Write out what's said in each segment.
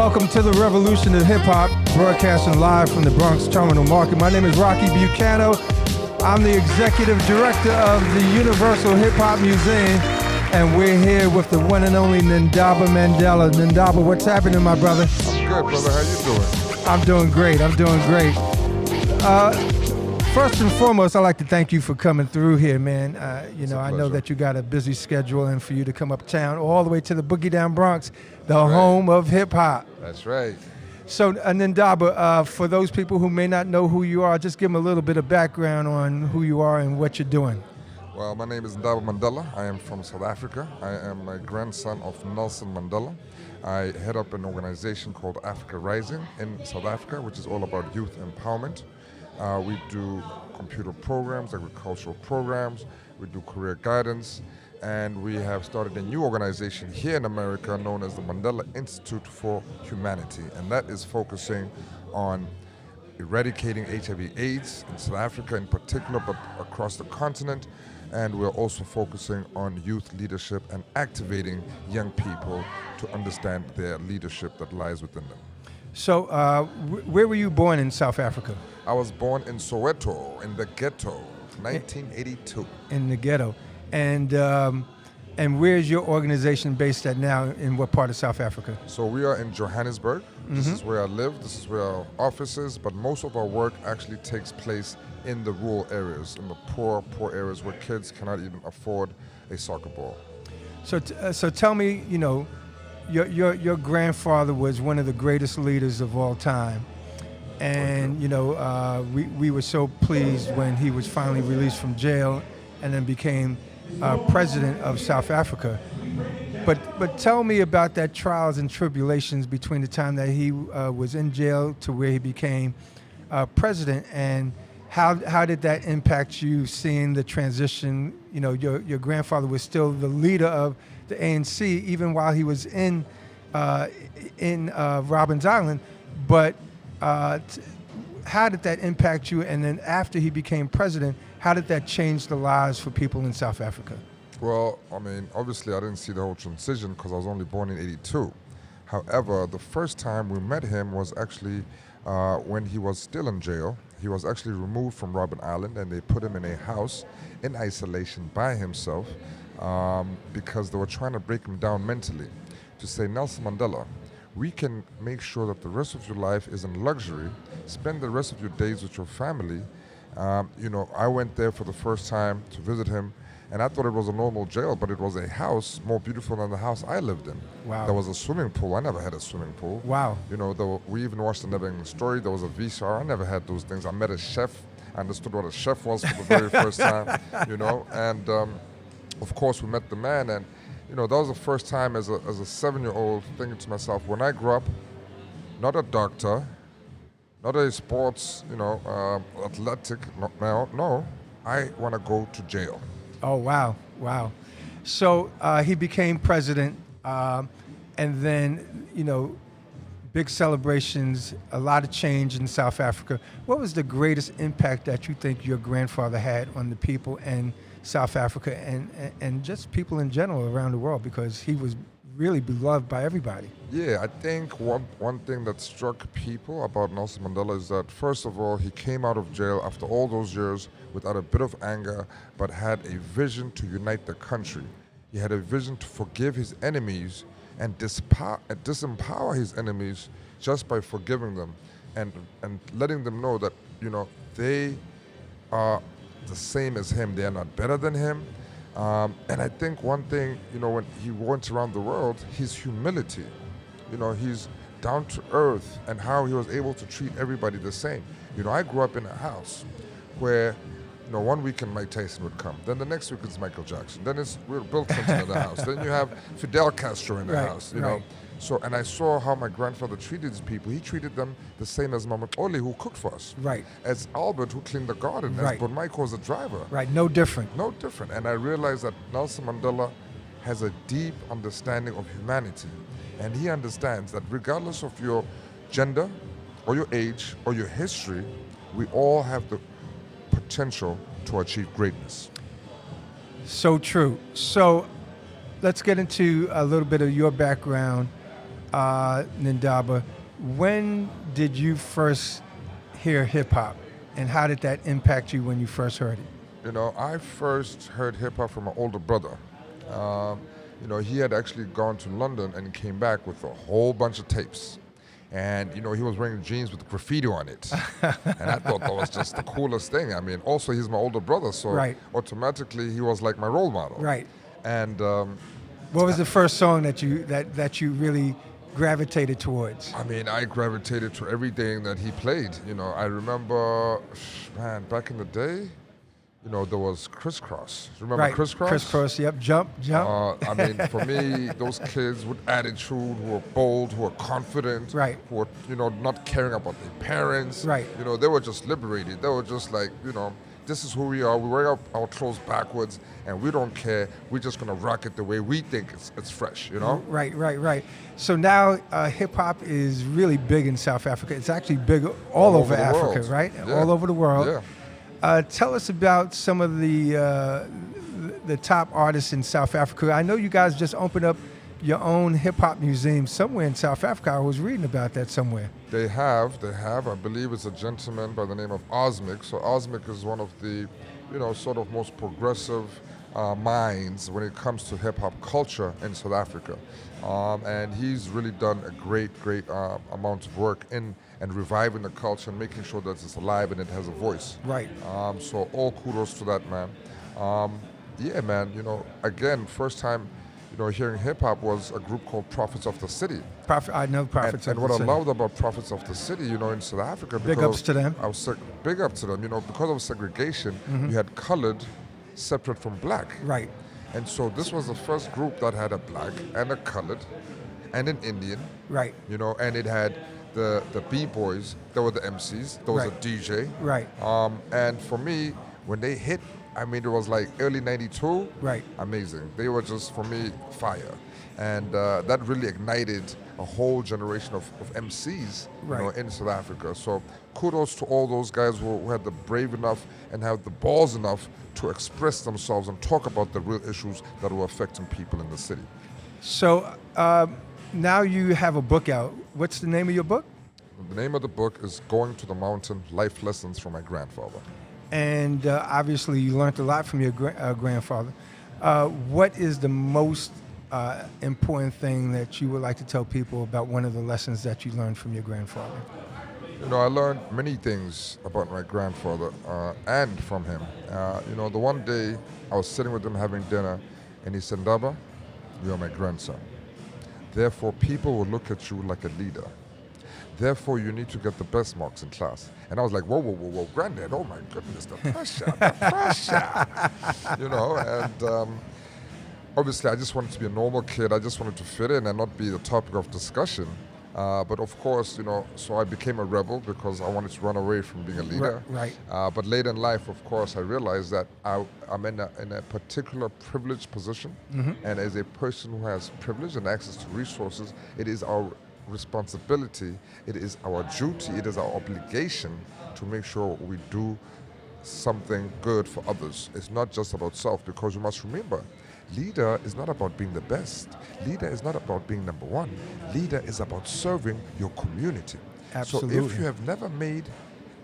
Welcome to the Revolution of Hip Hop, broadcasting live from the Bronx Terminal Market. My name is Rocky Bucano. I'm the Executive Director of the Universal Hip Hop Museum, and we're here with the one and only Ndaba Mandela. Ndaba, what's happening, my brother? I'm good, brother. How you doing? I'm doing great. First and foremost, I'd like to thank you for coming through here, man. I know that you got a busy schedule, and for you to come uptown all the way to the Boogie Down Bronx, the home of hip hop. That's right. So, Ndaba, for those people who may not know who you are, just give them a little bit of background on who you are and what you're doing. Well, my name is Ndaba Mandela. I am from South Africa. I am a grandson of Nelson Mandela. I head up an organization called Africa Rising in South Africa, which is all about youth empowerment. We do computer programs, agricultural programs, we do career guidance, and we have started a new organization here in America known as the Mandela Institute for Humanity, and that is focusing on eradicating HIV/AIDS in South Africa in particular, but across the continent, and we're also focusing on youth leadership and activating young people to understand their leadership that lies within them. So, where were you born in South Africa? I was born in Soweto, in the ghetto, 1982. In the ghetto. And where's your organization based at now, in what part of South Africa? So we are in Johannesburg. This is where I live, this is where our office is, but most of our work actually takes place in the rural areas, in the poor areas where kids cannot even afford a soccer ball. So tell me, your grandfather was one of the greatest leaders of all time. And, we were so pleased when he was finally released from jail and then became president of South Africa. But tell me about that trials and tribulations between the time that he was in jail to where he became president, and how did that impact you, seeing the transition? Your grandfather was still the leader of the ANC even while he was in Robben Island, but how did that impact you? And then after he became president, how did that change the lives for people in South Africa? Well, obviously I didn't see the whole transition because I was only born in 82. However, the first time we met him was actually when he was still in jail. He was actually removed from Robben Island and they put him in a house in isolation by himself because they were trying to break him down mentally to say, Nelson Mandela, we can make sure that the rest of your life is in luxury, spend the rest of your days with your family. I went there for the first time to visit him, and I thought it was a normal jail, but it was a house more beautiful than the house I lived in. Wow. There was a swimming pool. I never had a swimming pool. Wow. We even watched the Never Ending Story. There was a VCR. I never had those things. I met a chef. I understood what a chef was for the very first time, and of course we met the man, and that was the first time as a 7-year-old thinking to myself, when I grow up, not a doctor, not a sports, athletic, no, I want to go to jail. Oh, wow. So he became president, and then, big celebrations, a lot of change in South Africa. What was the greatest impact that you think your grandfather had on the people in South Africa and just people in general around the world, because he was really beloved by everybody? Yeah, I think one thing that struck people about Nelson Mandela is that, first of all, he came out of jail after all those years without a bit of anger, but had a vision to unite the country. He had a vision to forgive his enemies and disempower his enemies just by forgiving them and letting them know that, they are the same as him. They are not better than him. And I think one thing, when he went around the world, his humility, he's down to earth, and how he was able to treat everybody the same. I grew up in a house where, one weekend Mike Tyson would come, then the next week it's Michael Jackson, then it's Bill Clinton in the house, then you have Fidel Castro in the house, know. So, and I saw how my grandfather treated these people. He treated them the same as Mama Oli, who cooked for us. Right. As Albert, who cleaned the garden. Right. As Bon Mike was the driver. Right, no different. And I realized that Nelson Mandela has a deep understanding of humanity. And he understands that regardless of your gender, or your age, or your history, we all have the potential to achieve greatness. So true. So let's get into a little bit of your background. Ndaba, when did you first hear hip hop, and how did that impact you when you first heard it? You know, I first heard hip hop from my older brother. Um, you know, he had actually gone to London and came back with a whole bunch of tapes. And, you know, he was wearing jeans with graffiti on it. And I thought that was just the coolest thing. I mean, also, he's my older brother, so Right. automatically he was like my role model. Right. And What was the first song that you really gravitated towards? I mean, I gravitated to everything that he played. You know, I remember, man, back in the day, you know, there was Crisscross. Remember Right. Crisscross? Crisscross, yep. Jump. I mean, for me, those kids with attitude, who were bold, who were confident, Right. who were, you know, not caring about their parents. Right. You know, they were just liberated. They were just like, you know, this is who we are. We wear our clothes backwards, and we don't care. We're just gonna rock it the way we think it's fresh. You know. Right. So now hip hop is really big in South Africa. It's actually big all over the Africa, world. right? Yeah. All over the world. Yeah. Tell us about some of the top artists in South Africa. I know you guys just opened up your own hip hop museum somewhere in South Africa. I was reading about that somewhere. They have. I believe it's a gentleman by the name of Osmic. So Osmic is one of the, you know, sort of most progressive minds when it comes to hip hop culture in South Africa, and he's really done a great amount of work in and reviving the culture and making sure that it's alive and it has a voice. Right. So all kudos to that man. Yeah, man. You know, again, first time, you know, hearing hip hop was a group called Prophets of the City. I know Prophets And of what the I City. loved about Prophets of the City, you know, in South Africa, Big ups to them. Big up to them. You know, because of segregation, you had colored separate from black. Right. And so this was the first group that had a black and a colored and an Indian. Right. You know, and it had the B-boys, they were the MCs, there was Right. a DJ. Right. And for me, when they hit, I mean, it was like early 92. Right. Amazing. They were just, for me, fire. And that really ignited a whole generation of MCs, you know, Right. in South Africa. So kudos to all those guys who had the brave enough and have the balls enough to express themselves and talk about the real issues that were affecting people in the city. So now you have a book out. What's the name of your book? The name of the book is Going to the Mountain, Life Lessons from My Grandfather. And obviously you learned a lot from your grandfather. What is the most important thing that you would like to tell people about one of the lessons that you learned from your grandfather? You know, I learned many things about my grandfather and from him. You know, the one day I was sitting with him having dinner, and he said, "Ndaba, you are my grandson. Therefore, people will look at you like a leader. Therefore, you need to get the best marks in class." And I was like, whoa, Granddad, oh my goodness, the pressure, the pressure. You know, and obviously I just wanted to be a normal kid. I just wanted to fit in and not be the topic of discussion. But of course, you know, so I became a rebel because I wanted to run away from being a leader. Right. But later in life, of course, I realized that I'm in a particular privileged position. And as a person who has privilege and access to resources, it is our responsibility, it is our duty, it is our obligation to make sure we do something good for others. It's not just about self, because you must remember, leader is not about being the best. Leader is not about being number one. Leader is about serving your community. Absolutely. So if you have never made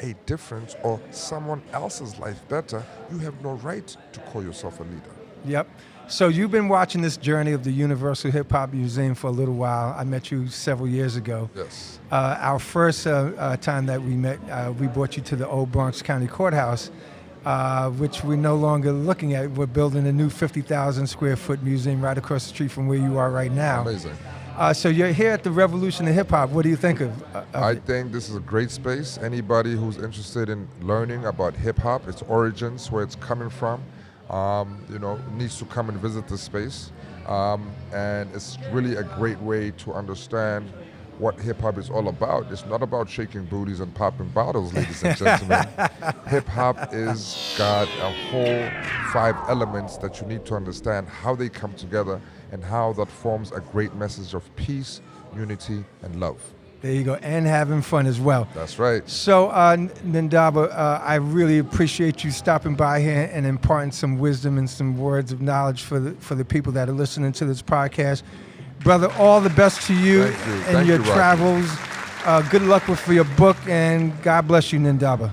a difference or someone else's life better, you have no right to call yourself a leader. Yep. So you've been watching this journey of the Universal Hip Hop Museum for a little while. I met you several years ago. Yes. Our first time that we met, we brought you to the Old Bronx County Courthouse, which we're no longer looking at. We're building a new 50,000 square foot museum right across the street from where you are right now. Amazing. So you're here at the Revolution of Hip Hop. What do you think of I it? think this is a great space. Anybody who's interested in learning about hip hop, its origins, where it's coming from, you know, needs to come and visit this space. And it's really a great way to understand what hip hop is all about. It's not about shaking booties and popping bottles, ladies and gentlemen. Hip hop is got a whole 5 elements that you need to understand how they come together and how that forms a great message of peace, unity, and love. There you go, and having fun as well. That's right. So, Ndaba, I really appreciate you stopping by here and imparting some wisdom and some words of knowledge for the people that are listening to this podcast. Brother, all the best to you Thank you. in Thank your you, Rocky. travels. Good luck with your book, and God bless you, Ndaba.